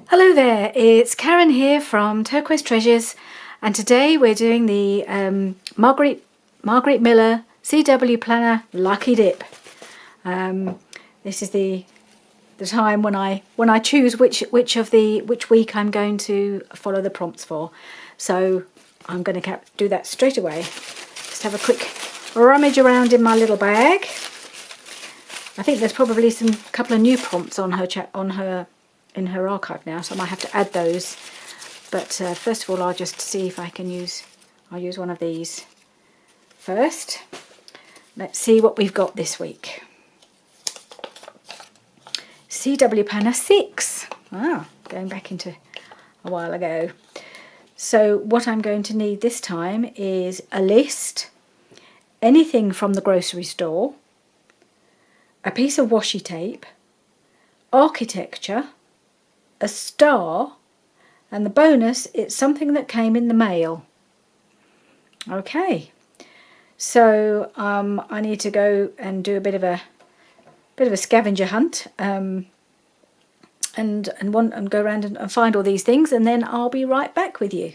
Hello there, it's Karen here from Turquoise Treasures, and today we're doing the Margarete Miller CW Planner Lucky Dip. This is the time when I choose which week I'm going to follow the prompts for. So I'm going to do that straight away. Just have a quick rummage around in my little bag. I think there's probably some couple of new prompts on her in her archive now, so I might have to add those. But first of all, I'll just see if I can I'll use one of these first. Let's see what we've got this week. CW Planner 6. Going back into a while ago. So what I'm going to need this time is a list, anything from the grocery store, a piece of washi tape, architecture, a star, and the bonus, it's something that came in the mail. Okay, so I need to go and do a bit of a scavenger hunt and go around and find all these things, and then I'll be right back with you.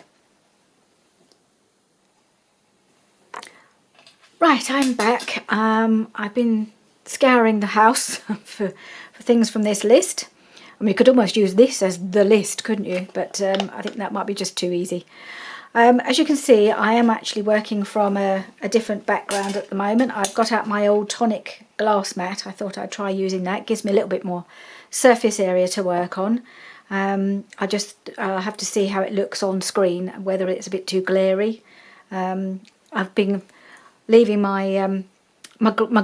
Right, I'm back. I've been scouring the house for things from this list. I mean, you could almost use this as the list, couldn't you? But I think that might be just too easy. As you can see, I am actually working from a different background at the moment. I've got out my old tonic glass mat. I thought I'd try using that. It gives me a little bit more surface area to work on. I'll have to see how it looks on screen, whether it's a bit too glary. I've been leaving my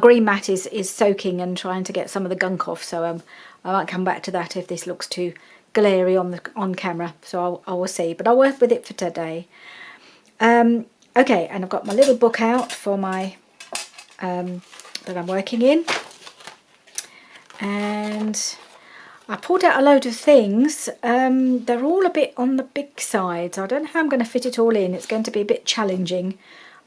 green mat is soaking and trying to get some of the gunk off, so I might come back to that if this looks too glary on camera. So I will see, but I'll work with it for today. Okay, and I've got my little book out for my that I'm working in, and I pulled out a load of things. They're all a bit on the big side, so I don't know how I'm going to fit it all in. It's going to be a bit challenging,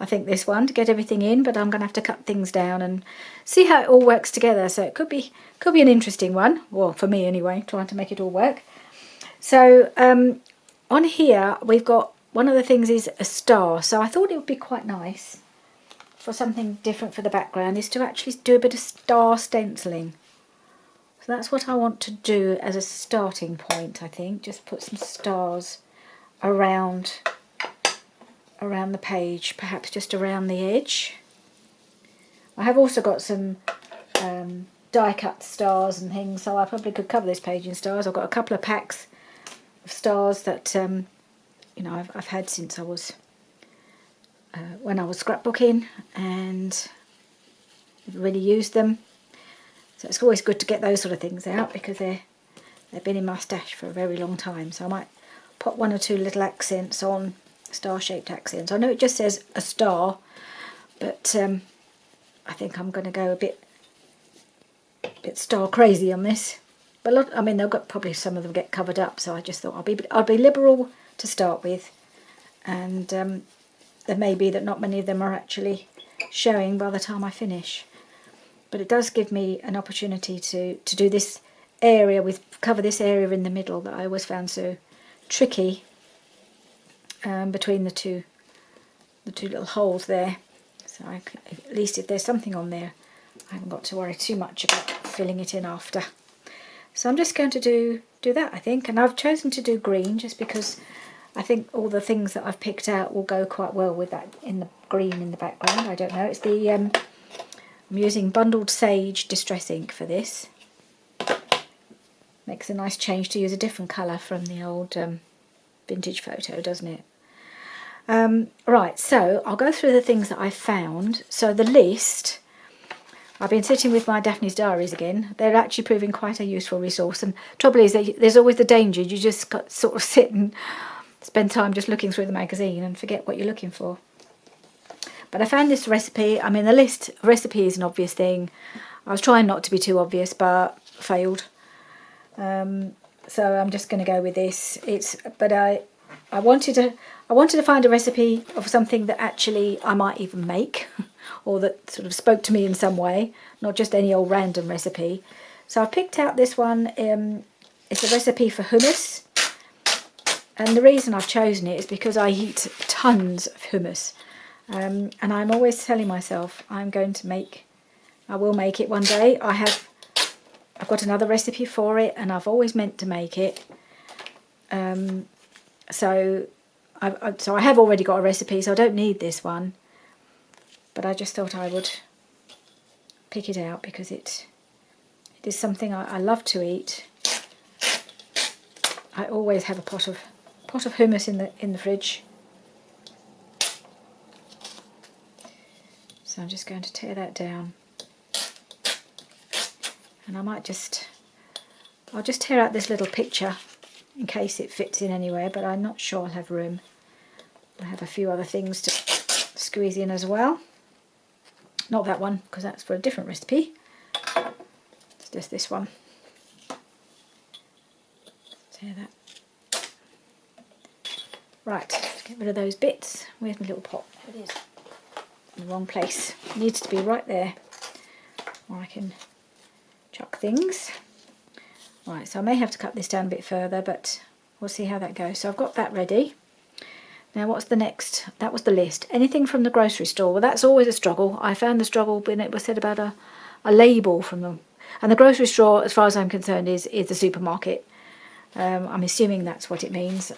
I think, this one, to get everything in, but I'm going to have to cut things down and see how it all works together. So it could be an interesting one, well, for me anyway, trying to make it all work. So on here we've got, one of the things is a star, so I thought it would be quite nice for something different for the background is to actually do a bit of star stenciling. So that's what I want to do as a starting point, I think. Just put some stars around the page, perhaps just around the edge. I have also got some die cut stars and things, so I probably could cover this page in stars. I've got a couple of packs of stars that you know, I've had since I was when I was scrapbooking, and I've really used them. So it's always good to get those sort of things out because they've been in my stash for a very long time. So I might put one or two little accents on, star-shaped accents. I know it just says a star, but I think I'm going to go a bit star crazy on this. But I mean, probably some of them get covered up, so I just thought I'll be liberal to start with, and there may be that not many of them are actually showing by the time I finish. But it does give me an opportunity to do this area cover this area in the middle that I always found so tricky. Between the two little holes there, so at least if there's something on there, I haven't got to worry too much about filling it in after. So I'm just going to do that, I think, and I've chosen to do green just because I think all the things that I've picked out will go quite well with that in the green in the background. I don't know, it's the I'm using Bundled Sage Distress ink for this. Makes a nice change to use a different colour from the old vintage photo, doesn't it? Right, so I'll go through the things that I found. So the list, I've been sitting with my Daphne's diaries again. They're actually proving quite a useful resource, and trouble is there's always the danger you just got sort of sit and spend time just looking through the magazine and forget what you're looking for. But I found this recipe. I mean, the recipe is an obvious thing. I was trying not to be too obvious, but failed. So I'm just going to go with this. But I wanted to find a recipe of something that actually I might even make, or that sort of spoke to me in some way, not just any old random recipe. So I picked out this one. It's a recipe for hummus, And the reason I've chosen it is because I eat tons of hummus. And I'm always telling myself I will make it one day. I've got another recipe for it, and I've always meant to make it. So I have already got a recipe, so I don't need this one. But I just thought I would pick it out because it is something I love to eat. I always have a pot of hummus in the fridge. So I'm just going to tear that down, and I'll just tear out this little picture in case it fits in anywhere, but I'm not sure I'll have room. I have a few other things to squeeze in as well. Not that one, because that's for a different recipe. It's just this one. Tear that. Right, let's get rid of those bits. Where's my little pot? There it is. In the wrong place. It needs to be right there where I can chuck things. Right, so I may have to cut this down a bit further, but we'll see how that goes. So I've got that ready. Now what's the next? That was the list. Anything from the grocery store. Well, that's always a struggle. I found the struggle when it was said about a label from them. And the grocery store, as far as I'm concerned, is the supermarket. I'm assuming that's what it means.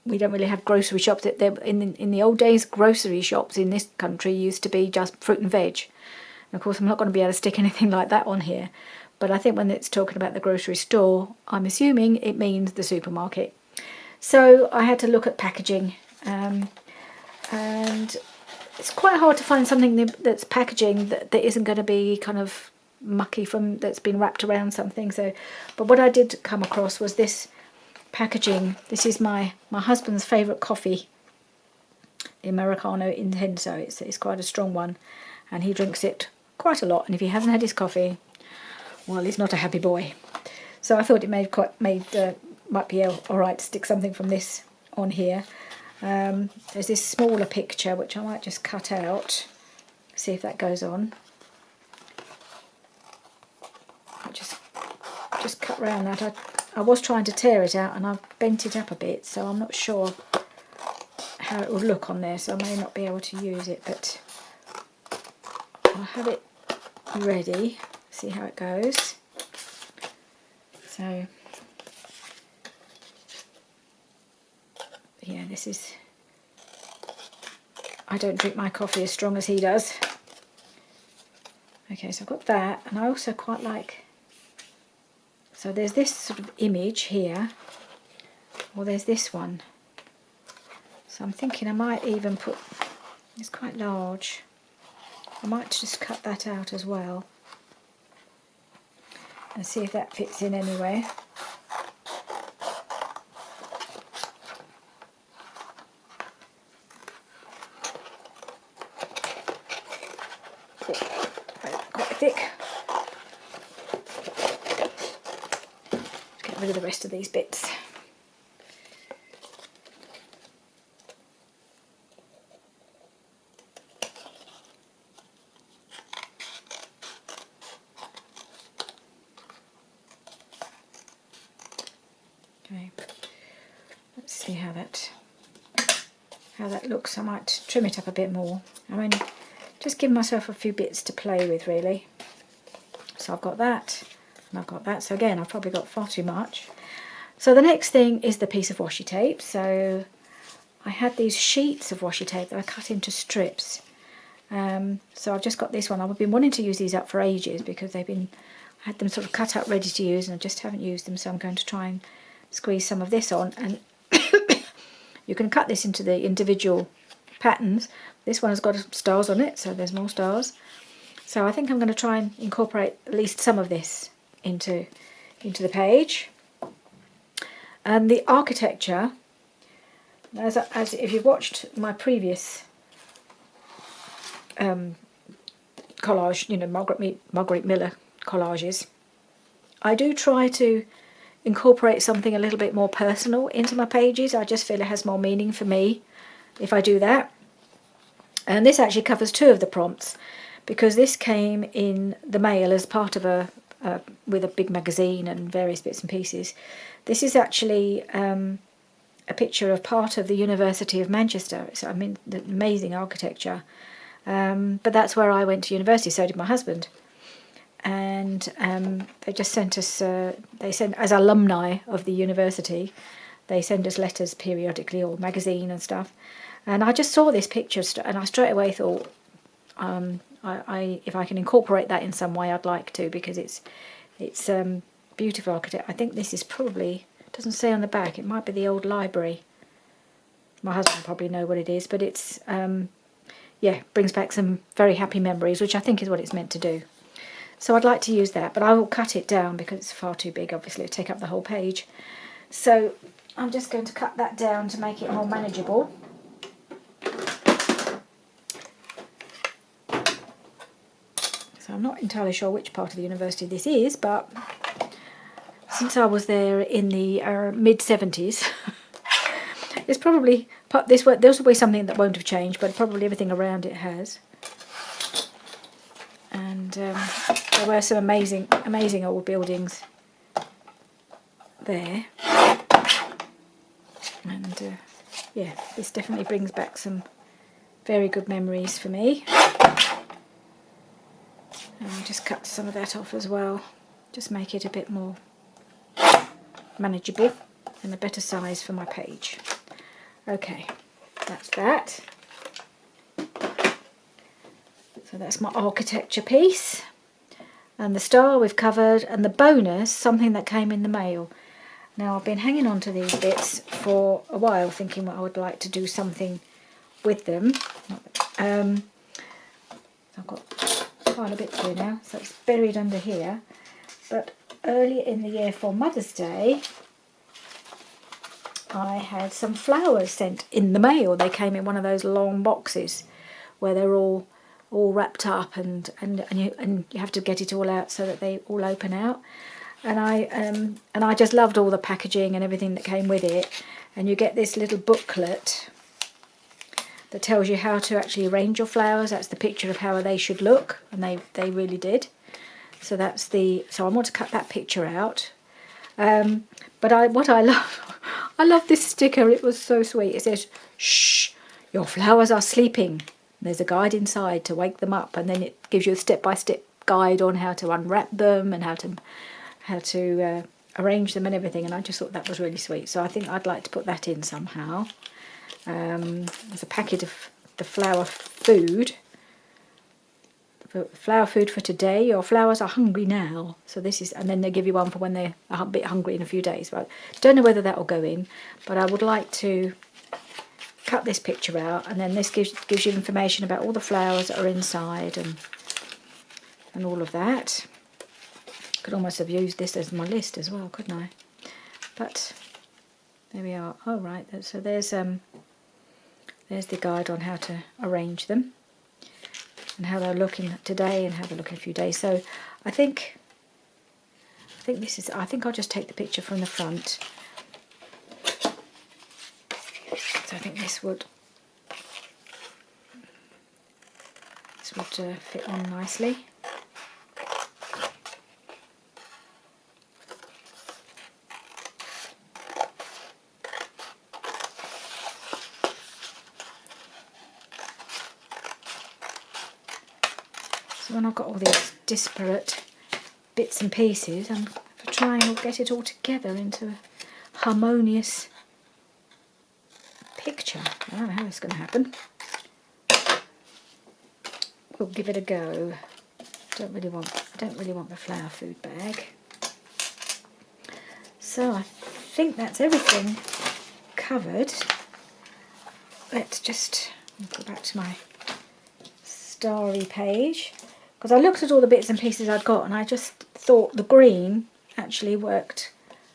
We don't really have grocery shops. In the old days, grocery shops in this country used to be just fruit and veg. And of course, I'm not going to be able to stick anything like that on here. But I think when it's talking about the grocery store, I'm assuming it means the supermarket. So I had to look at packaging. And it's quite hard to find something that's packaging that isn't going to be kind of mucky that's been wrapped around something. But what I did come across was this packaging. This is my husband's favourite coffee, the Americano Intenso. It's quite a strong one, and he drinks it quite a lot. And if he hasn't had his coffee, well, he's not a happy boy. So I thought it might be all right to stick something from this on here. There's this smaller picture which I might just cut out, see if that goes on. I'll just cut round that. I was trying to tear it out and I've bent it up a bit, so I'm not sure how it will look on there, so I may not be able to use it, but I'll have it ready, see how it goes. So yeah, this is, I don't drink my coffee as strong as he does. Okay, so I've got that, and I also quite like, so there's this sort of image here, or there's this one. So I'm thinking I might even put, it's quite large, I might just cut that out as well and see if that fits in anywhere. Quite thick. Get rid of the rest of these bits. Okay, let's see how that looks. I might trim it up a bit more. I mean, just give myself a few bits to play with, really. So I've got that, and I've got that. So again, I've probably got far too much. So the next thing is the piece of washi tape. So I had these sheets of washi tape that I cut into strips. So I've just got this one. I've been wanting to use these up for ages because I had them sort of cut up ready to use, and I just haven't used them. So I'm going to try and squeeze some of this on, and you can cut this into the individual patterns. This one has got stars on it, so there's more stars. So I think I'm going to try and incorporate at least some of this into the page. And the architecture, as if you've watched my previous collage, you know, Margarete Miller collages, I do try to incorporate something a little bit more personal into my pages. I just feel it has more meaning for me if I do that. And this actually covers two of the prompts, because this came in the mail as part of a with a big magazine and various bits and pieces. This is actually a picture of part of the University of Manchester. So I mean, the amazing architecture. But that's where I went to university. So did my husband. And they just sent us. They sent, as alumni of the university, they send us letters periodically, or magazine and stuff. And I just saw this picture, and I straight away thought, if I can incorporate that in some way, I'd like to, because it's beautiful architecture. I think this is probably, it doesn't say on the back, it might be the old library. My husband probably know what it is, but it's yeah, brings back some very happy memories, which I think is what it's meant to do. So I'd like to use that, but I will cut it down because it's far too big, obviously, to take up the whole page. So I'm just going to cut that down to make it more manageable. So I'm not entirely sure which part of the university this is, but since I was there in the mid-70s, it's probably, this will be something that won't have changed, but probably everything around it has. And there were some amazing old buildings there. And yeah, this definitely brings back some very good memories for me. And I'll just cut some of that off as well, just make it a bit more manageable and a better size for my page. Okay, that's that. So that's my architecture piece. And the star we've covered, and the bonus, something that came in the mail. Now I've been hanging on to these bits for a while, thinking what I would like to do something with them. I've got quite a bit here now, so it's buried under here. But earlier in the year for Mother's Day, I had some flowers sent in the mail. They came in one of those long boxes where they're all wrapped up, and you have to get it all out so that they all open out. And I just loved all the packaging and everything that came with it. And you get this little booklet that tells you how to actually arrange your flowers. That's the picture of how they should look, and they really did. So so I want to cut that picture out. But I love this sticker. It was so sweet. It says, "Shh, your flowers are sleeping." There's a guide inside to wake them up, and then it gives you a step-by-step guide on how to unwrap them and how to arrange them and everything. And I just thought that was really sweet. So I think I'd like to put that in somehow. There's a packet of the flower food. Flower food for today. Your flowers are hungry now. So this is, and then they give you one for when they're a bit hungry in a few days. But don't know whether that will go in. But I would like to cut this picture out, and then this gives you information about all the flowers that are inside and all of that. Could almost have used this as my list as well, couldn't I? But there we are. Oh right, so there's the guide on how to arrange them and how they're looking today and how they look in a few days. So I think I'll just take the picture from the front. So I think this would fit on nicely. So when I've got all these disparate bits and pieces, I'm trying to get it all together into a harmonious picture. I don't know how it's going to happen. We'll give it a go. I don't really want the flower food bag. So I think that's everything covered. Let's just go back to my starry page, because I looked at all the bits and pieces I'd got, and I just thought the green actually worked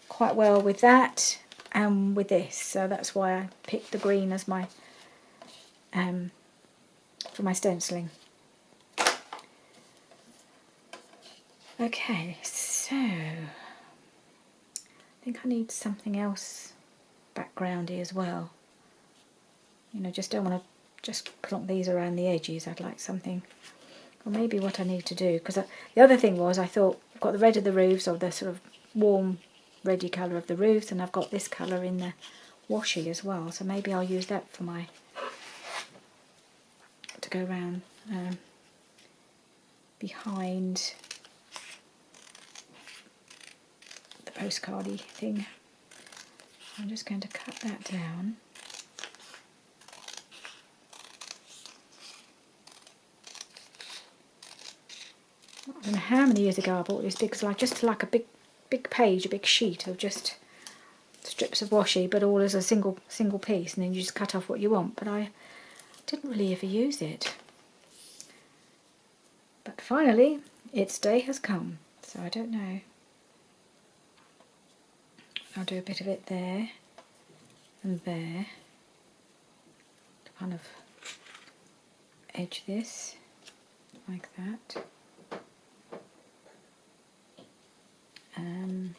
quite well with that and with this, so that's why I picked the green as my for my stenciling. Okay, so I think I need something else backgroundy as well. You know, just don't want to just plonk these around the edges. I'd like something, or maybe what I need to do, because the other thing was I thought I've got the red of the roofs, or the sort of warm reddy colour of the roofs, and I've got this colour in the washi as well, so maybe I'll use that for my, to go around behind the postcardy thing. I'm just going to cut that down. I don't know how many years ago I bought this big, just like a big page, a big sheet of just strips of washi, but all as a single piece, and then you just cut off what you want. But I didn't really ever use it. But finally, its day has come, so I don't know. I'll do a bit of it there and there to kind of edge this like that. And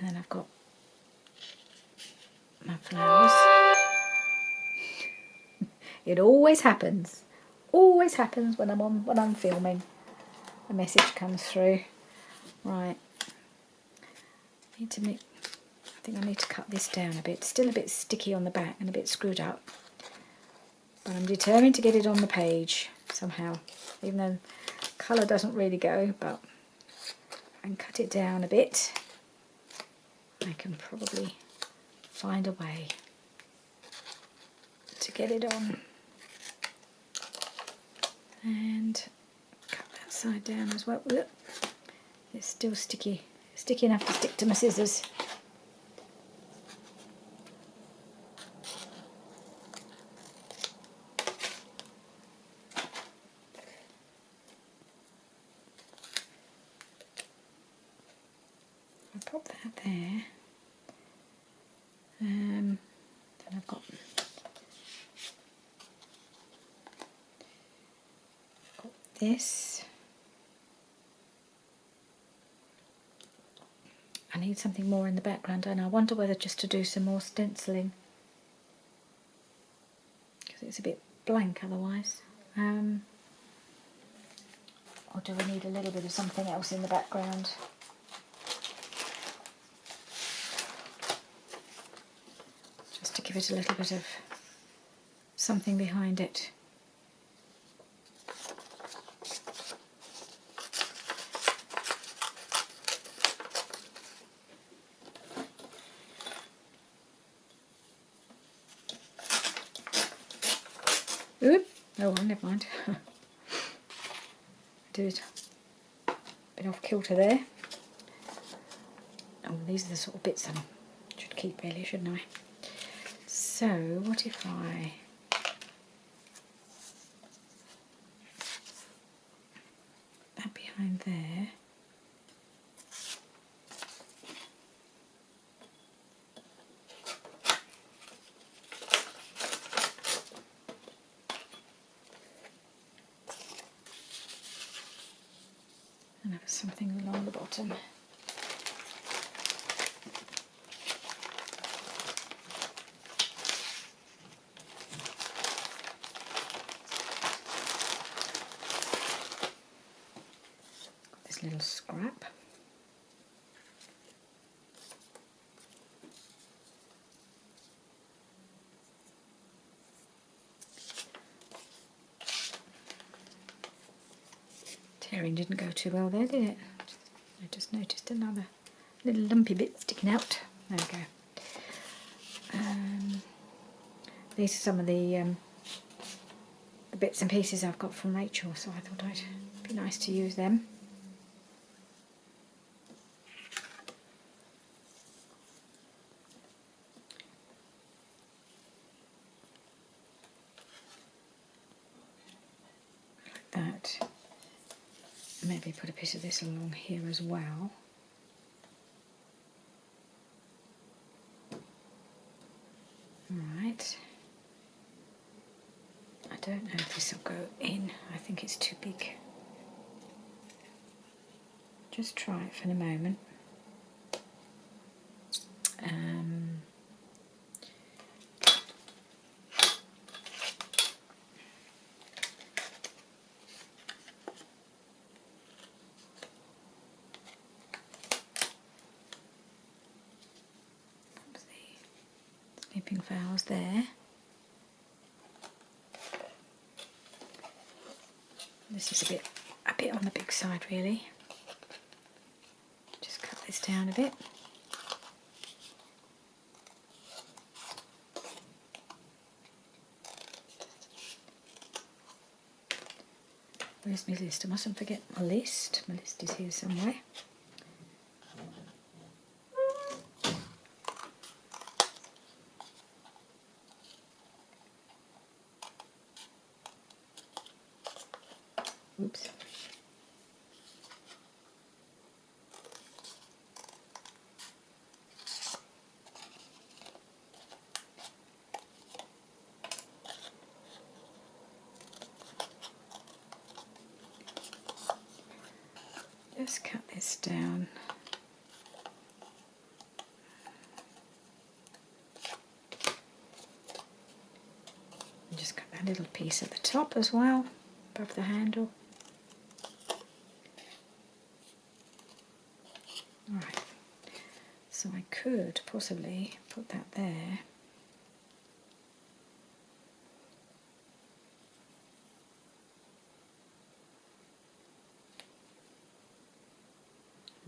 then I've got my flowers. It always happens when I'm filming. A message comes through. Right. I think I need to cut this down a bit. Still a bit sticky on the back and a bit screwed up. But I'm determined to get it on the page somehow. Even though colour doesn't really go, but I can cut it down a bit. I can probably find a way to get it on. And cut that side down as well. It's still sticky enough to stick to my scissors. I'll pop that there. Then I've got this. I need something more in the background, and I wonder whether just to do some more stenciling, because it's a bit blank otherwise. Or do we need a little bit of something else in the background? Just to give it a little bit of something behind it. Oop! Oh well, never mind. Do it a bit off kilter there. Oh, these are the sort of bits I should keep really, shouldn't I? So, what if I that behind there? And have something along the bottom. This little scrap. Tearing didn't go too well there, did it? I just noticed another little lumpy bit sticking out. There we go. These are some of the bits and pieces I've got from Rachel, so I thought it'd be nice to use them. Like that. Maybe put a piece of this along here as well. Right. I don't know if this will go in. I think it's too big. Just try it for the moment. piping flowers there. This is a bit on the big side really. Just cut this down a bit. Where's my list? I mustn't forget my list. My list is here somewhere. Oops. Just cut this down. And just cut that little piece at the top as well, above the handle. Alright, so I could possibly put that there.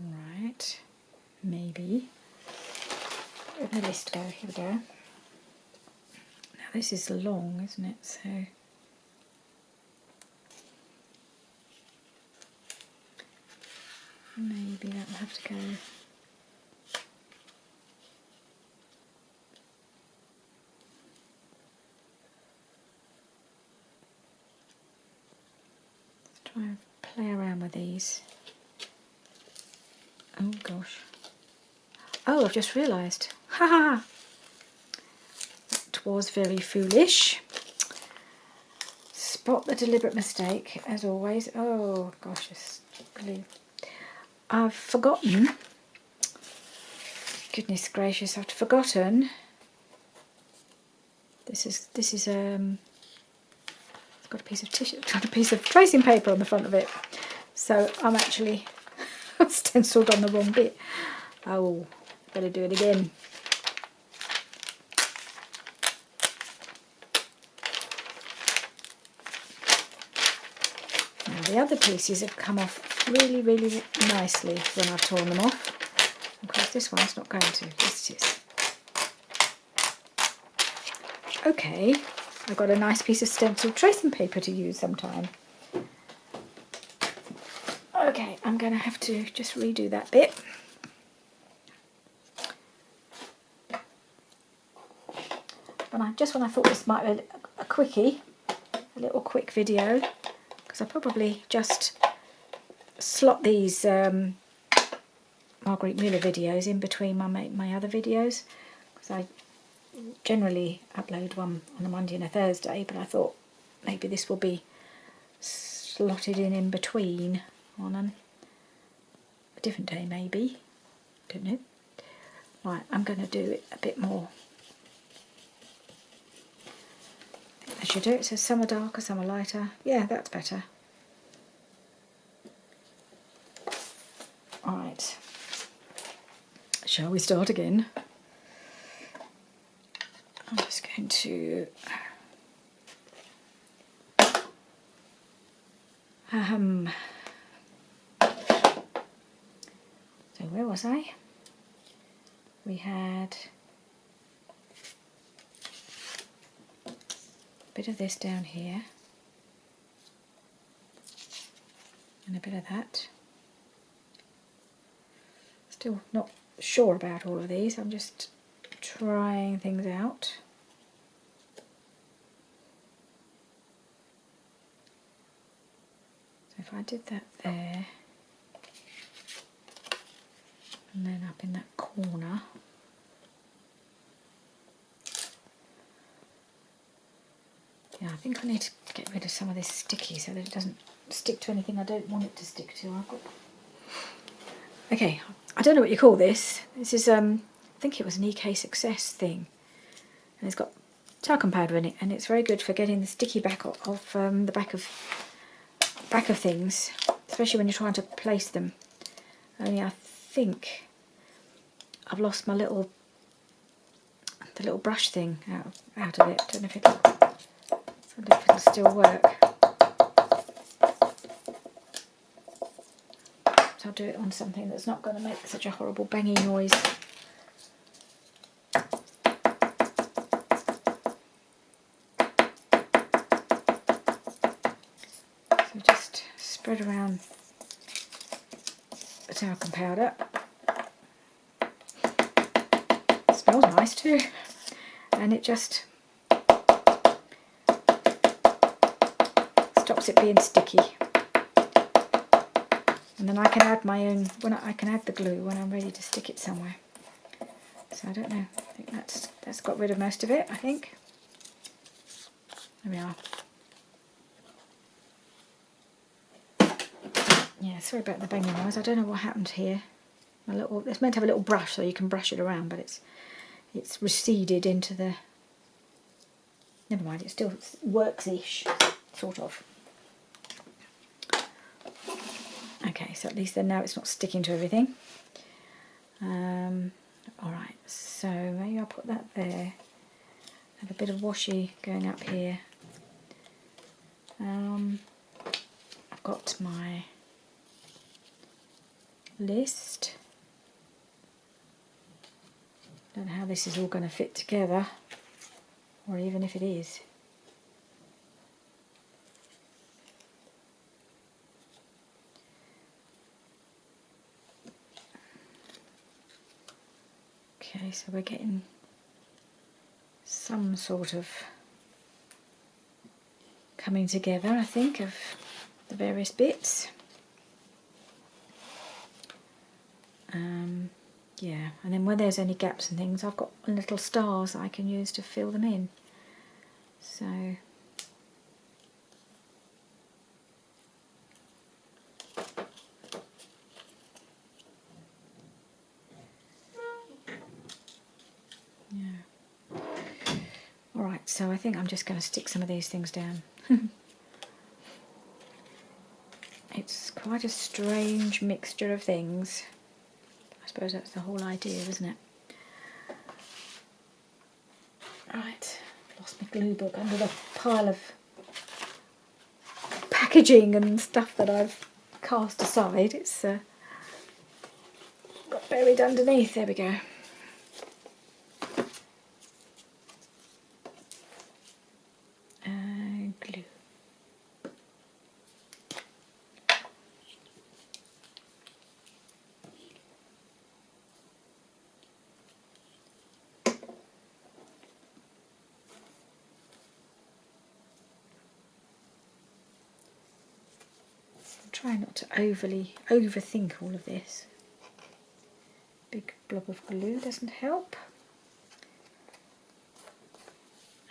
Right, maybe. Where'd the list go? Here we go. Now this is long, isn't it? So maybe that will have to go. Let's try and play around with these. Oh gosh. Oh, I've just realised. Ha ha! That was very foolish. Spot the deliberate mistake, as always. Oh gosh, this glue. I've forgotten. Goodness gracious, I've forgotten. This is it's got a piece of tissue, got a piece of tracing paper on the front of it. So I'm actually stenciled on the wrong bit. Oh, better do it again. Now the other pieces have come off really, really nicely when I've torn them off. Of course this one's not going to. Yes, it is. Okay, I've got a nice piece of stenciled tracing paper to use sometime. Okay, I'm going to have to just redo that bit. When I thought this might be a quickie, a little quick video, because I probably just slot these Margarete Müller videos in between my other videos, because I generally upload one on a Monday and a Thursday, but I thought maybe this will be slotted in between on a different day maybe, don't know. Right, I'm going to do it a bit more. I should do it so some are darker, some are lighter. Yeah, that's better. Alright, shall we start again? I'm just going to so where was I? We had a bit of this down here and a bit of that. Still not sure about all of these, I'm just trying things out. So if I did that there, and then up in that corner, yeah, I think I need to get rid of some of this sticky so that it doesn't stick to anything I don't want it to stick to. Okay, I don't know what you call this. This is, I think it was an EK Success thing. And it's got talcum powder in it, and it's very good for getting the sticky back of the back of things, especially when you're trying to place them. Only I think I've lost my little the little brush thing out of it. I don't know if it'll still work. So I'll do it on something that's not going to make such a horrible banging noise. So just spread around the talcum powder. It smells nice too, and it just stops it being sticky. And then I can add my own, I can add the glue when I'm ready to stick it somewhere. So I don't know, I think that's got rid of most of it, I think. There we are. Yeah, sorry about the banging noise. I don't know what happened here. It's meant to have a little brush so you can brush it around, but it's receded into the... Never mind, it still works-ish, sort of. Okay, so at least then now it's not sticking to everything. Alright, so maybe I'll put that there. Have a bit of washi going up here. I've got my list. Don't know how this is all going to fit together, or even if it is. Okay, so we're getting some sort of coming together, I think, of the various bits. Yeah, and then where there's any gaps and things, I've got little stars I can use to fill them in. So yeah. Alright, so I think I'm just going to stick some of these things down. It's quite a strange mixture of things. I suppose that's the whole idea, isn't it? Right, lost my glue book under the pile of packaging and stuff that I've cast aside. It's got buried underneath. There we go. Glue. Try not to overthink all of this. Big blob of glue doesn't help.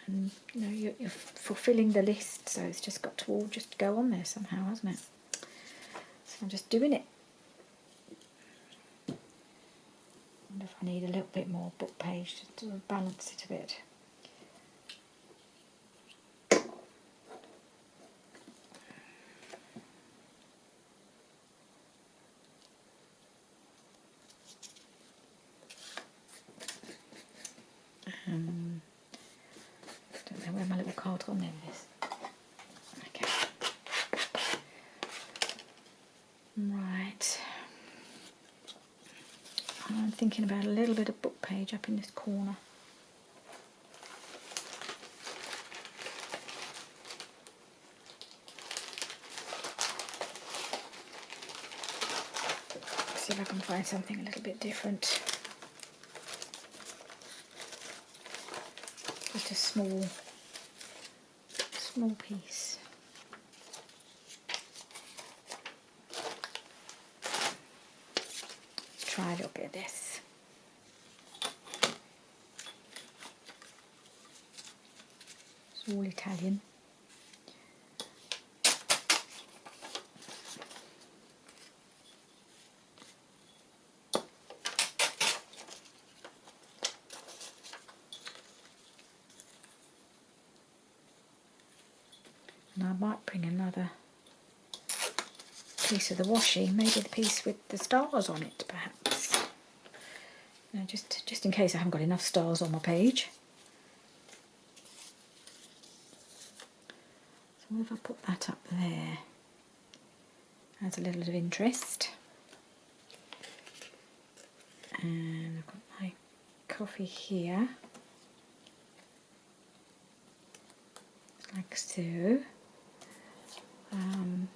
And you know, you're fulfilling the list, so it's just got to all just go on there somehow, hasn't it? So I'm just doing it. I wonder if I need a little bit more book page to sort of balance it a bit. Don't know where my little cardon then is. Okay. Right. I'm thinking about a little bit of book page up in this corner. See if I can find something a little bit different. Just a small piece. Let's try a little bit of this. It's all Italian. And I might bring another piece of the washi, maybe the piece with the stars on it, perhaps. just in case I haven't got enough stars on my page. So what if I put that up there? Adds a little bit of interest. And I've got my coffee here, like so. And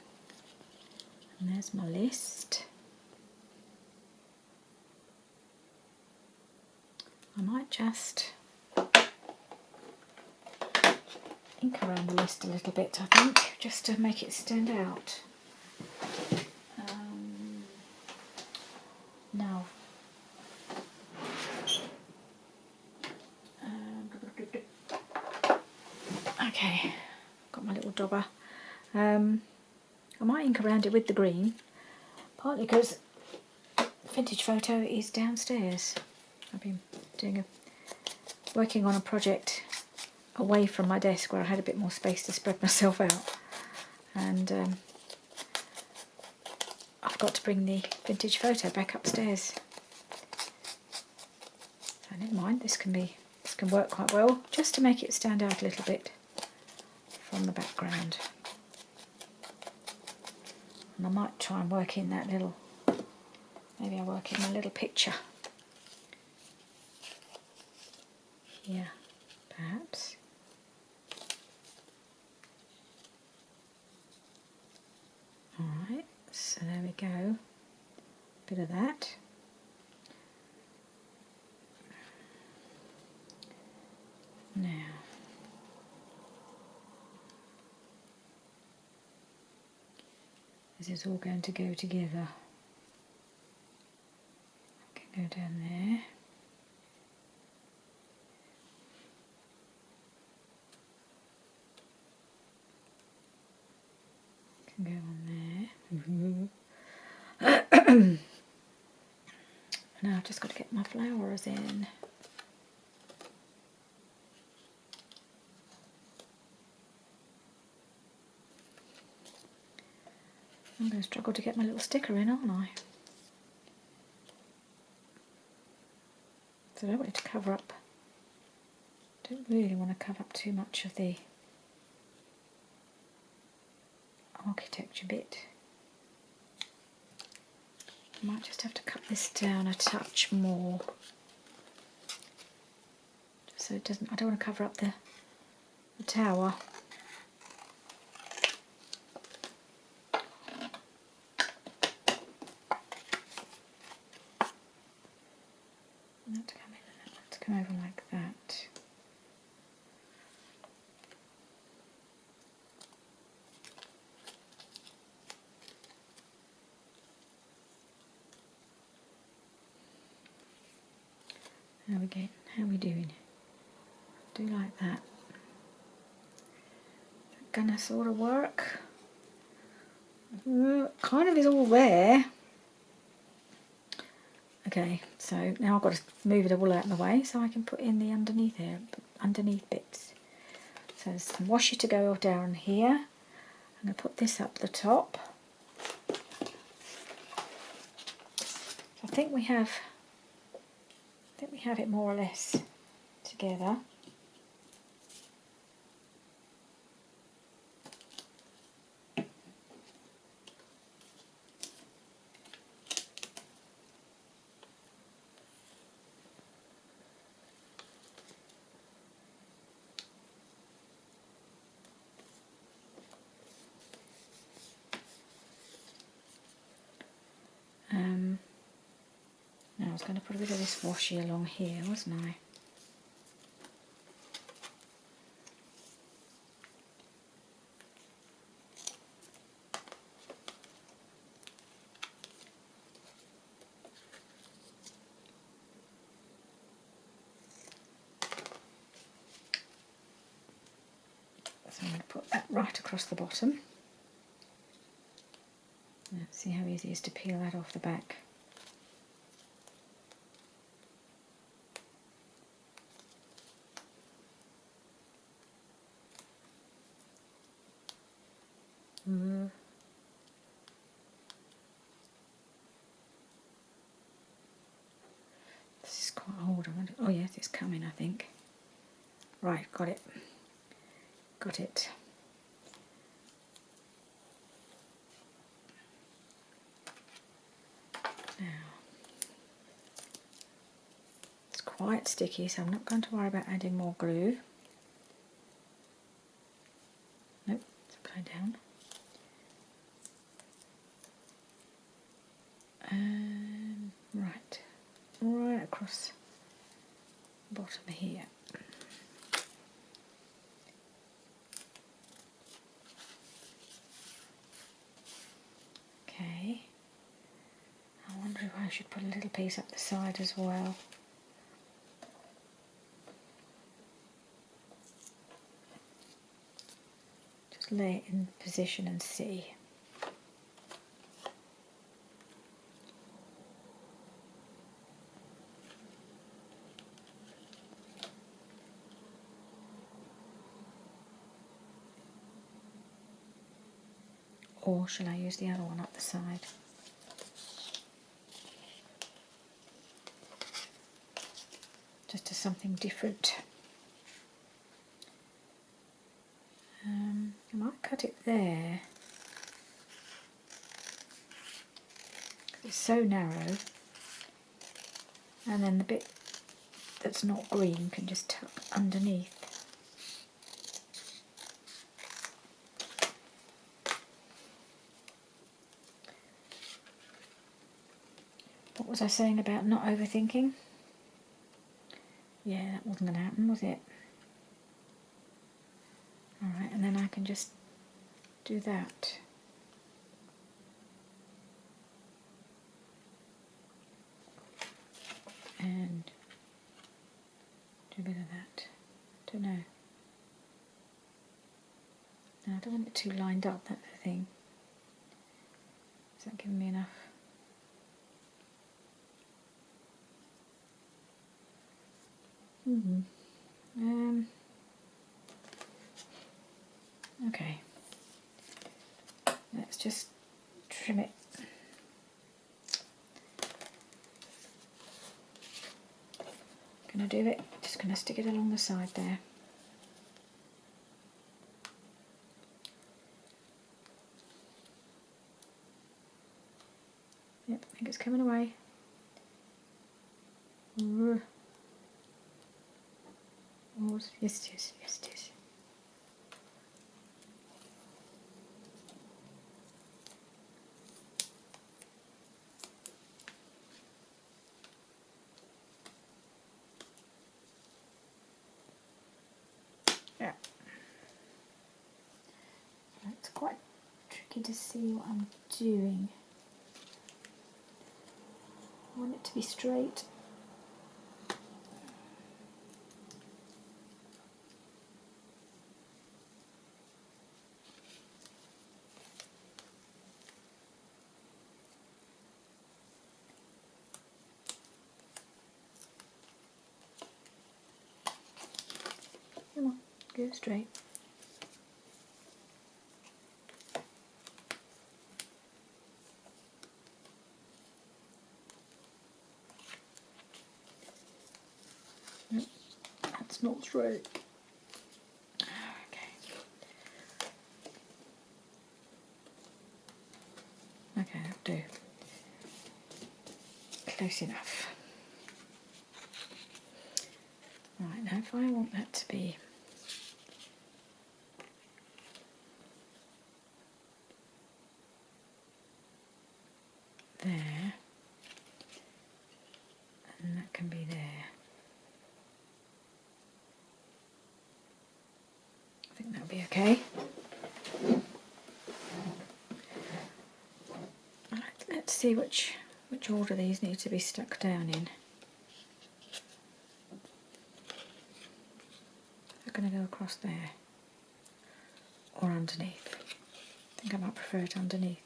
there's my list. I might just ink around the list a little bit, I think, just to make it stand out. Now, okay, got my little dauber. I might ink around it with the green, partly because vintage photo is downstairs. I've been working on a project away from my desk where I had a bit more space to spread myself out, and I've got to bring the vintage photo back upstairs. So never mind, this can work quite well, just to make it stand out a little bit from the background. And I might try and work in that little, maybe I'll work in my little picture here, perhaps. Alright, so there we go, bit of that. Now, this is all going to go together. I can go down there. Can go on there. Now I've just got to get my flowers in. I'm going to struggle to get my little sticker in, aren't I? So I don't want it to cover up. Don't really want to cover up too much of the architecture bit. I might just have to cut this down a touch more, just so it doesn't. I don't want to cover up the tower. That to come in and that to come over like that. How are we doing? Do like that. Is that gonna sort of work? Kind of is all there. Okay, so now I've got to move it all out of the way so I can put in the underneath bits. So there's some washi to go down here. I'm going to put this up the top. I think we have it more or less together. Now I was going to put a bit of this washi along here, wasn't I? So I'm going to put that right across the bottom. Let's see how easy it is to peel that off the back. This is Oh yes, it's coming, I think. Right, got it. Got it. Now, it's quite sticky, so I'm not going to worry about adding more glue. Nope, it's upside down. And right across the bottom here. Okay. I wonder if I should put a little piece up the side as well. Just lay it in position and see. Or shall I use the other one up the side? Just as something different. I might cut it there. It's so narrow. And then the bit that's not green can just tuck underneath. What was I saying about not overthinking? Yeah, that wasn't going to happen, was it? Alright, and then I can just do that. And do a bit of that. Don't know. No, I don't want it too lined up, that's the thing. Is that giving me enough? Okay. Let's just trim it. Gonna do it. Just gonna stick it along the side there. Yep, I think it's coming away. Yes, it is. Yes, it is. Yeah. It's quite tricky to see what I'm doing. I want it to be straight. Come on, go straight. Nope, that's not straight. Okay, that'll do. Close enough. Right, now if I want that to be there, and that can be there. I think that'll be okay. Right, let's see which order these need to be stuck down in. They're going to go across there or underneath. I think I might prefer it underneath.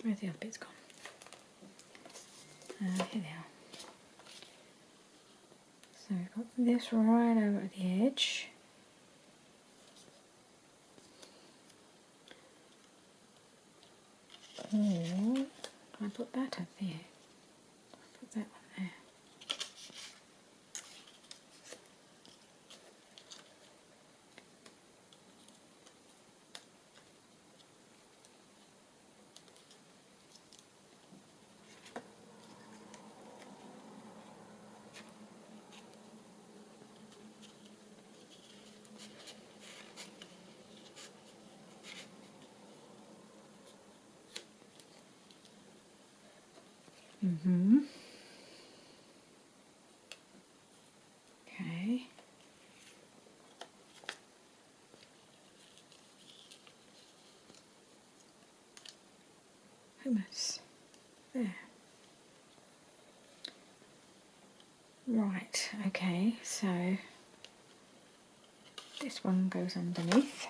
Where's the other bits gone? Here they are. Put this right over at the edge. Or can I put that up there? Put that one there. Okay. Almost there. Right, okay, so this one goes underneath.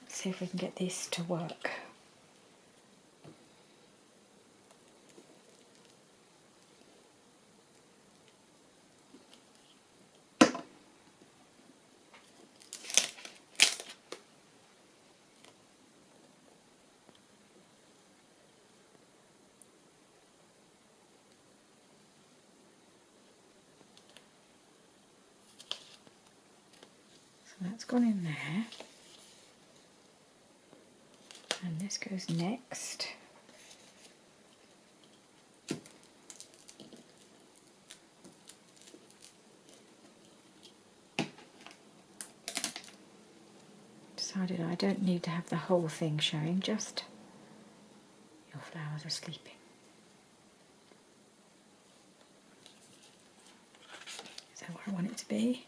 Let's see if we can get this to work. That's gone in there, and this goes next. Decided I don't need to have the whole thing showing, just your flowers are sleeping. Is that what I want it to be?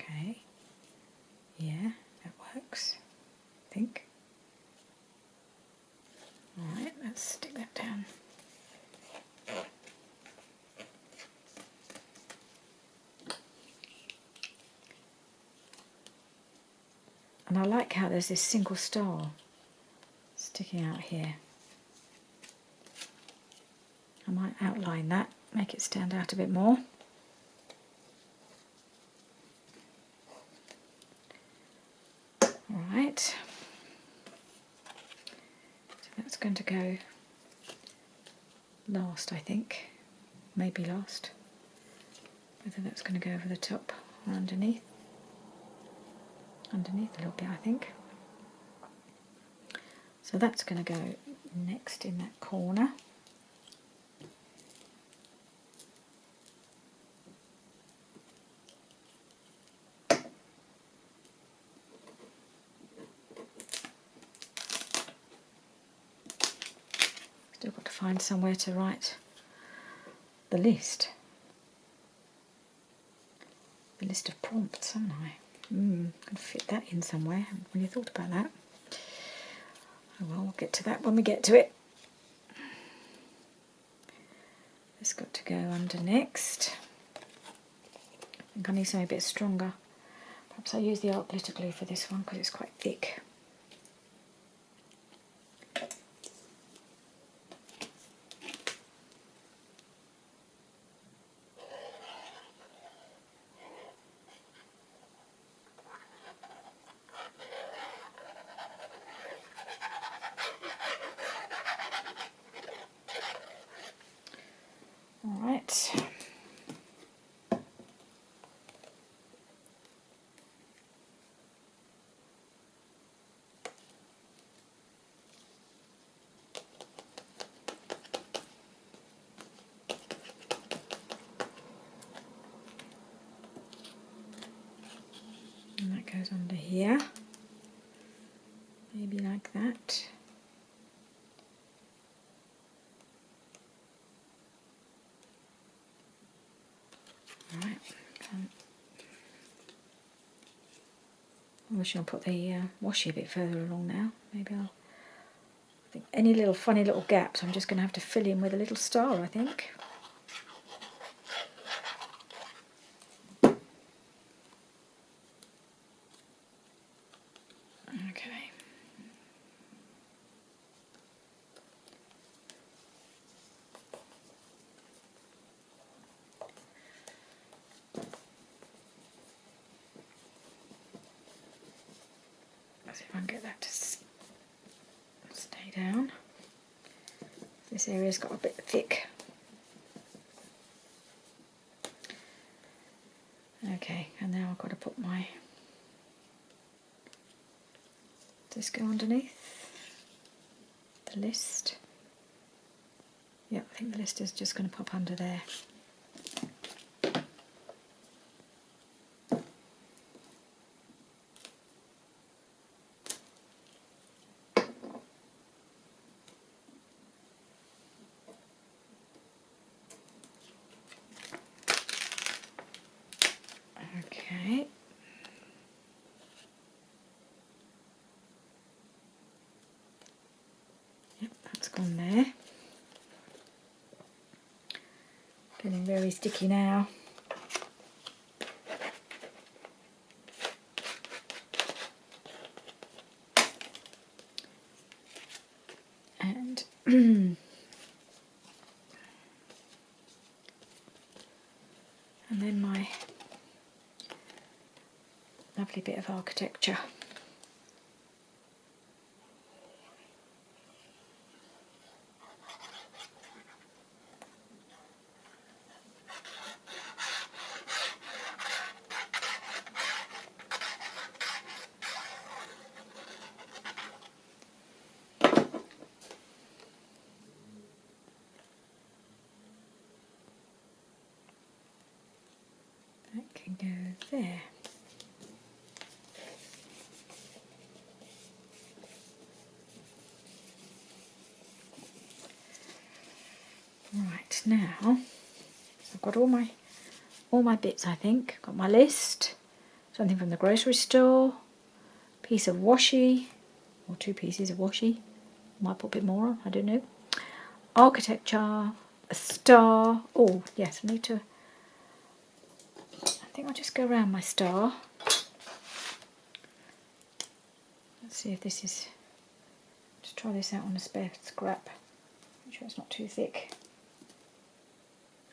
Okay, yeah, that works, I think. Alright, let's stick that down. And I like how there's this single star sticking out here. I might outline that, make it stand out a bit more. Alright, so that's going to go last, I think. Maybe last. Whether that's going to go over the top or underneath. Underneath a little bit, I think. So that's going to go next in that corner. Still got to find somewhere to write the list. The list of prompts, haven't I? Can fit that in somewhere. I haven't really thought about that. Oh well, we'll get to that when we get to it. This got to go under next. I think I need something a bit stronger. Perhaps I'll use the art glitter glue for this one because it's quite thick. Alright. And that goes under here. Maybe like that. Right. I wish I'll put the washi a bit further along now. Maybe I think any little funny little gaps I'm just going to have to fill in with a little star, I think. see if I can get that to stay down. This area's got a bit thick. Okay, and now I've got to put my this go underneath the list. Yeah, I think the list is just going to pop under there. Okay. Yep, that's gone there. Getting very sticky now. And and then my lovely bit of architecture. That can go there. Right, now I've got all my bits, I think. Got my list, something from the grocery store, piece of washi, or 2 pieces of washi. Might put a bit more on, I don't know. Architecture, a star. Oh yes, I need to. I think I'll just go around my star. Let's see if this is. Just try this out on a spare scrap. Make sure it's not too thick.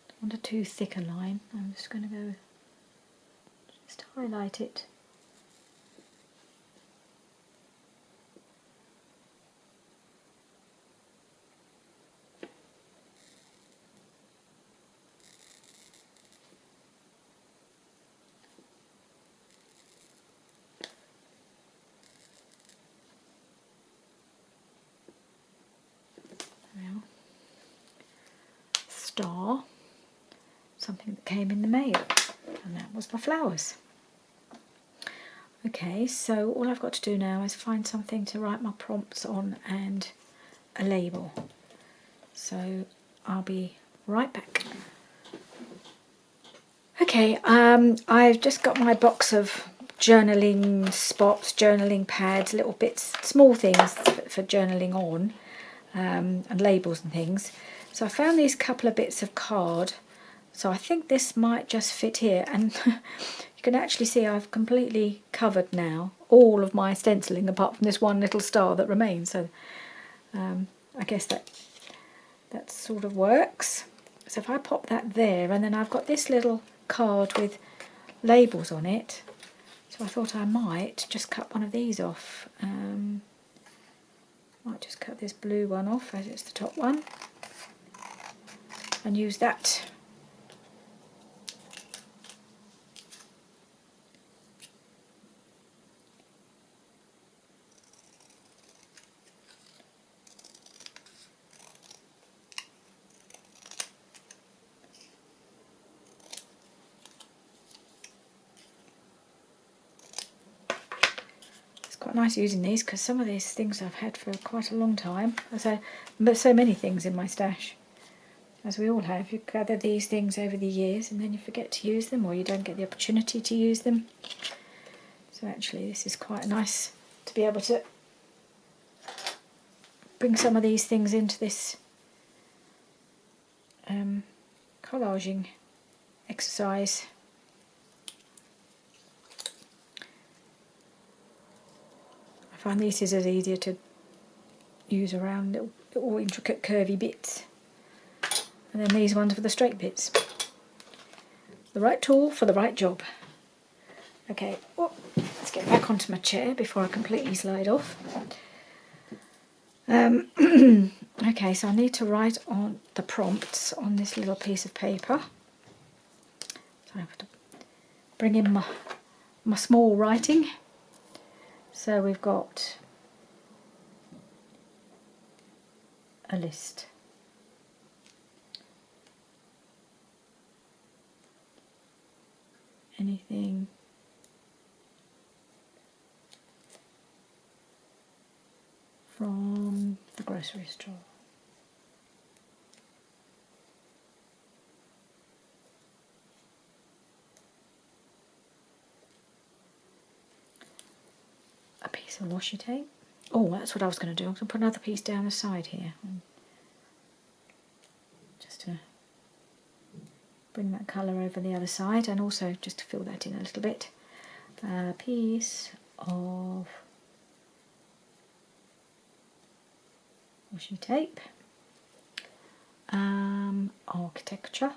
Don't want a too thick a line. I'm just going to go. Just highlight it. Now, star, something that came in the mail, and that was my flowers. Okay, so all I've got to do now is find something to write my prompts on and a label. So I'll be right back. Okay, I've just got my box of journaling spots, journaling pads, little bits, small things for journaling on, and labels and things. So I found these couple of bits of card, so I think this might just fit here, and you can actually see I've completely covered now all of my stenciling apart from this one little star that remains, so I guess that sort of works. So if I pop that there, and then I've got this little card with labels on it, so I thought I might just cut one of these off. Might just cut this blue one off as it's the top one and use that. Quite nice using these because some of these things I've had for quite a long time. So many things in my stash, as we all have. You gather these things over the years and then you forget to use them, or you don't get the opportunity to use them. So actually this is quite nice to be able to bring some of these things into this collaging exercise. I find these scissors easier to use around little intricate curvy bits, and then these ones for the straight bits. The right tool for the right job. Okay, Let's get back onto my chair before I completely slide off. Okay, so I need to write on the prompts on this little piece of paper. So I have to bring in my small writing. So we've got a list. Anything from the grocery store. A piece of washi tape. Oh, that's what I was going to do. I'm going to put another piece down the side here. Just to bring that colour over the other side, and also just to fill that in a little bit. A piece of washi tape. Architecture.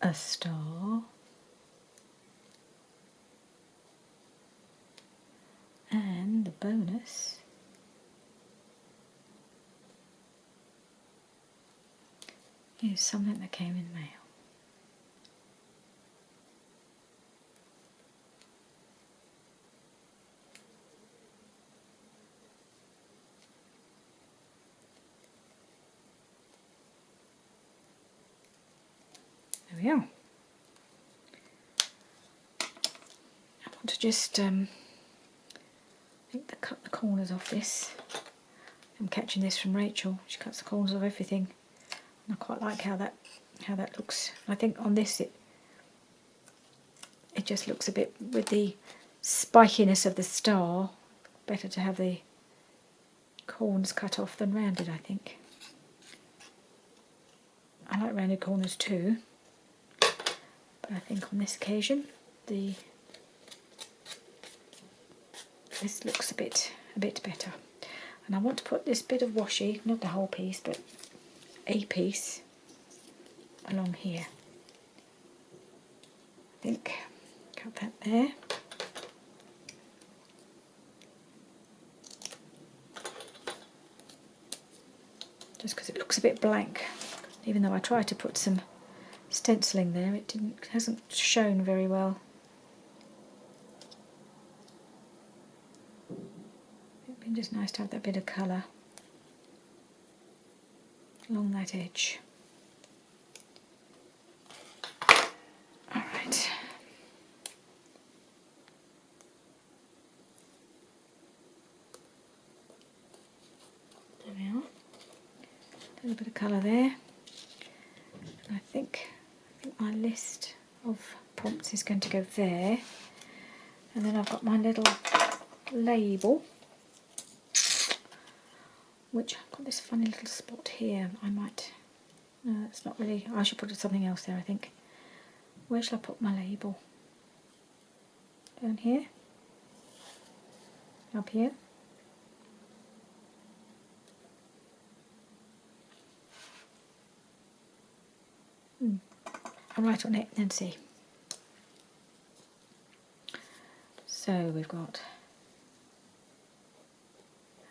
A star. And the bonus is something that came in the mail. There we are. I want to just cut the corners off this. I'm catching this from Rachel. She cuts the corners of everything, and I quite like how that looks. I think on this it just looks a bit, with the spikiness of the star, better to have the corners cut off than rounded, I think. I like rounded corners too, but I think on this occasion this looks a bit better. And I want to put this bit of washi, not the whole piece, but a piece along here. I think, cut that there. Just because it looks a bit blank. Even though I tried to put some stenciling there, it hasn't shown very well. It'd be just nice to have that bit of colour along that edge. Alright. There we are. A little bit of colour there. And I think my list of prompts is going to go there. And then I've got my little label, which I've got this funny little spot here. I might, no, it's not really, I should put something else there, I think. Where shall I put my label? Down here? Up here? I'll write on it and see. So we've got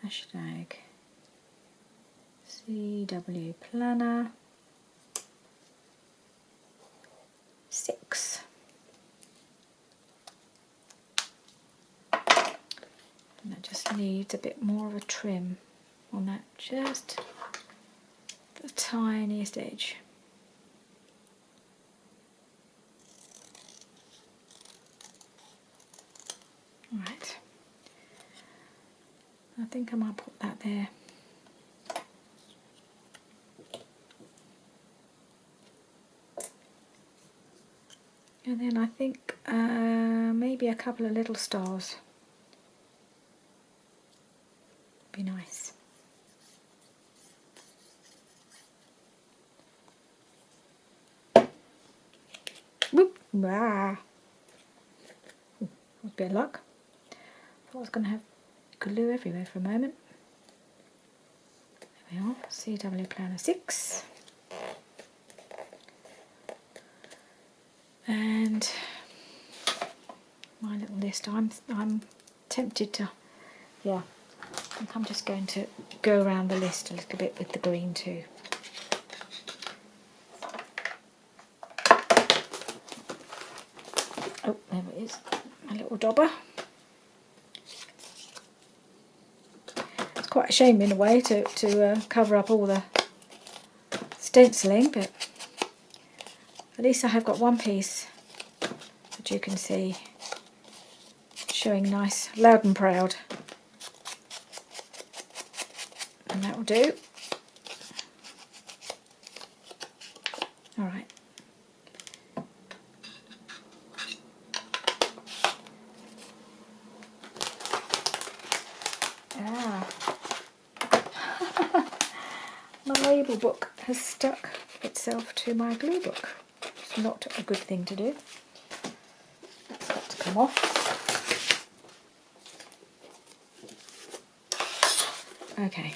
hashtag CW Planner 6. And that just needs a bit more of a trim on that, just the tiniest edge. Right, I think I might put that there. And then I think maybe a couple of little stars. Be nice. Whoop! Ah. Ooh, that was a bit of luck. I thought I was going to have glue everywhere for a moment. we are, CW Planner 6. And my little list, I'm tempted to, yeah, I think I'm just going to go around the list a little bit with the green too. Oh, there it is, a little dauber. It's quite a shame in a way to cover up all the stenciling, but at least I have got one piece that you can see showing nice, loud and proud. And that will do. Alright. My label book has stuck itself to my glue book. It's not a good thing to do. That's got to come off. Okay.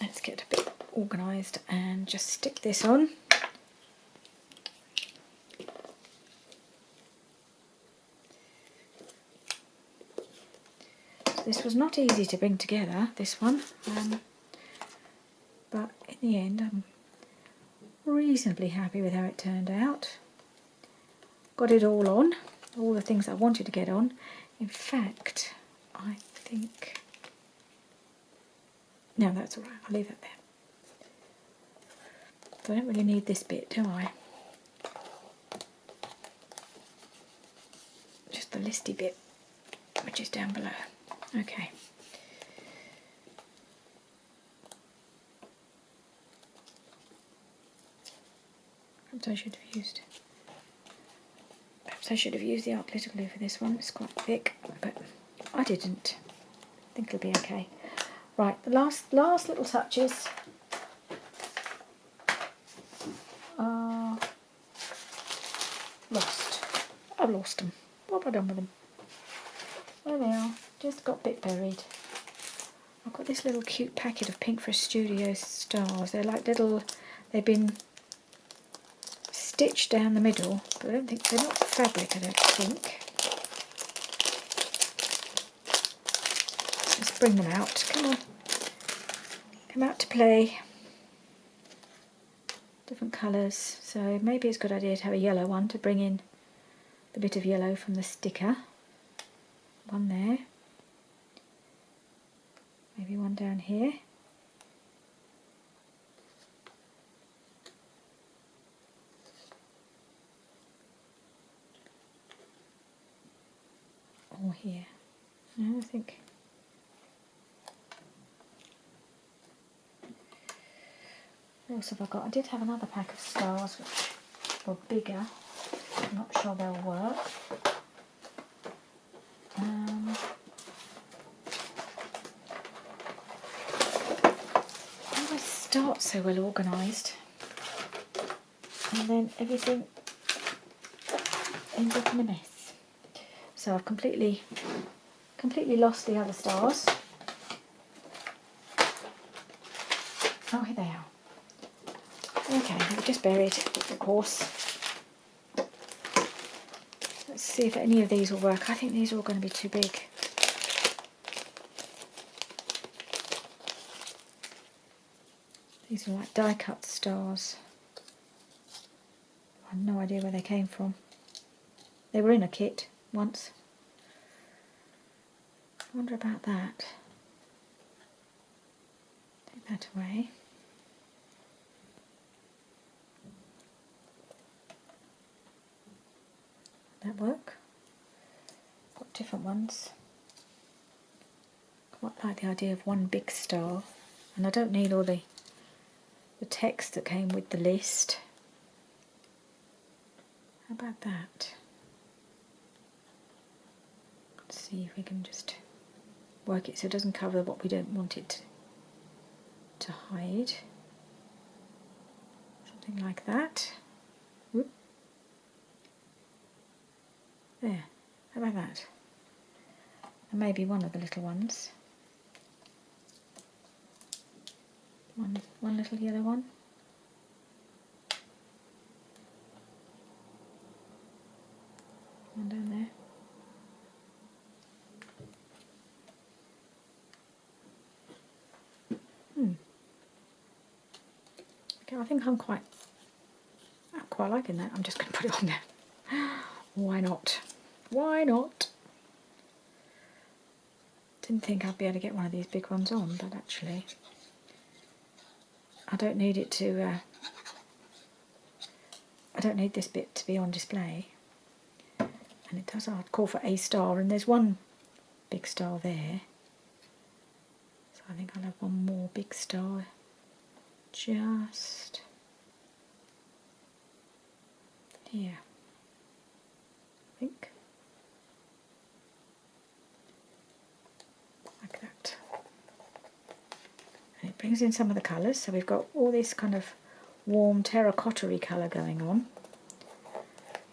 Let's get a bit organised and just stick this on. This was not easy to bring together, this one, but in the end I'm reasonably happy with how it turned out. Got it all on, all the things I wanted to get on. In fact, I think... No, that's alright, I'll leave that there. So I don't really need this bit, do I? Just the listy bit, which is down below. Okay. Perhaps I should have used the art glitter glue for this one. It's quite thick, but I didn't. I think it'll be okay. Right, the last little touches are lost. I've lost them. What have I done with them? There they are. Just got a bit buried. I've got this little cute packet of Pink Fresh Studio stars. They're like little, they've been stitched down the middle, but I don't think, they're not fabric, I don't think. Let's bring them out. Come on. Come out to play. Different colours. So maybe it's a good idea to have a yellow one to bring in the bit of yellow from the sticker. One there. Maybe one down here. Or here. No, I think. What else have I got? I did have another pack of stars which were bigger. I'm not sure they'll work. I always start so well organised, and then everything ends up in a mess. So I've completely lost the other stars. Oh, here they are. Okay, they're just buried, of course. Let's see if any of these will work. I think these are all going to be too big. These are like die-cut stars. I have no idea where they came from. They were in a kit once. I wonder about that. Take that away. That work? Got different ones. Quite like the idea of one big star, and I don't need all the text that came with the list. How about that? Let's see if we can just work it so it doesn't cover what we don't want it to hide. Something like that. Whoop. There, how about that? and maybe one of the little ones. One little yellow one. One down there. Okay, I think I'm quite liking that. I'm just going to put it on there. Why not? Why not? Didn't think I'd be able to get one of these big ones on, but actually I don't need it to I don't need this bit to be on display. And it does call for a star, and there's one big star there. So I think I'll have one more big star just here, I think. Like that. And it brings in some of the colours, so we've got all this kind of warm terracotta-y colour going on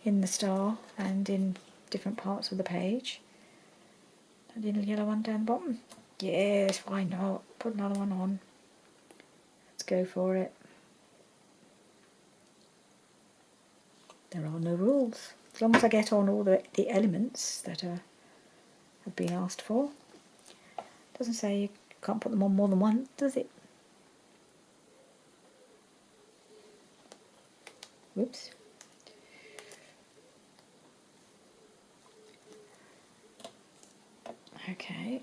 in the star and in different parts of the page. That little yellow one down the bottom. Yes, why not? Put another one on. Let's go for it. There are no rules. As long as I get on all the elements that have been asked for. Doesn't say you can't put them on more than once, does it? Whoops. Okay.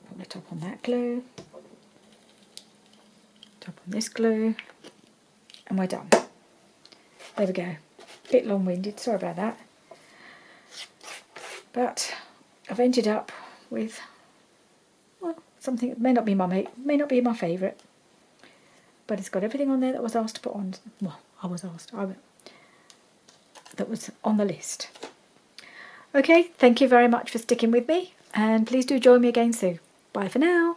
Put the top on that glue. Top on this glue. And we're done. There we go. Bit long-winded, sorry about that. But I've ended up with, well, something that may not be my favourite, but it's got everything on there that was asked to put on. Well, that was on the list. Okay, thank you very much for sticking with me, and please do join me again soon. Bye for now.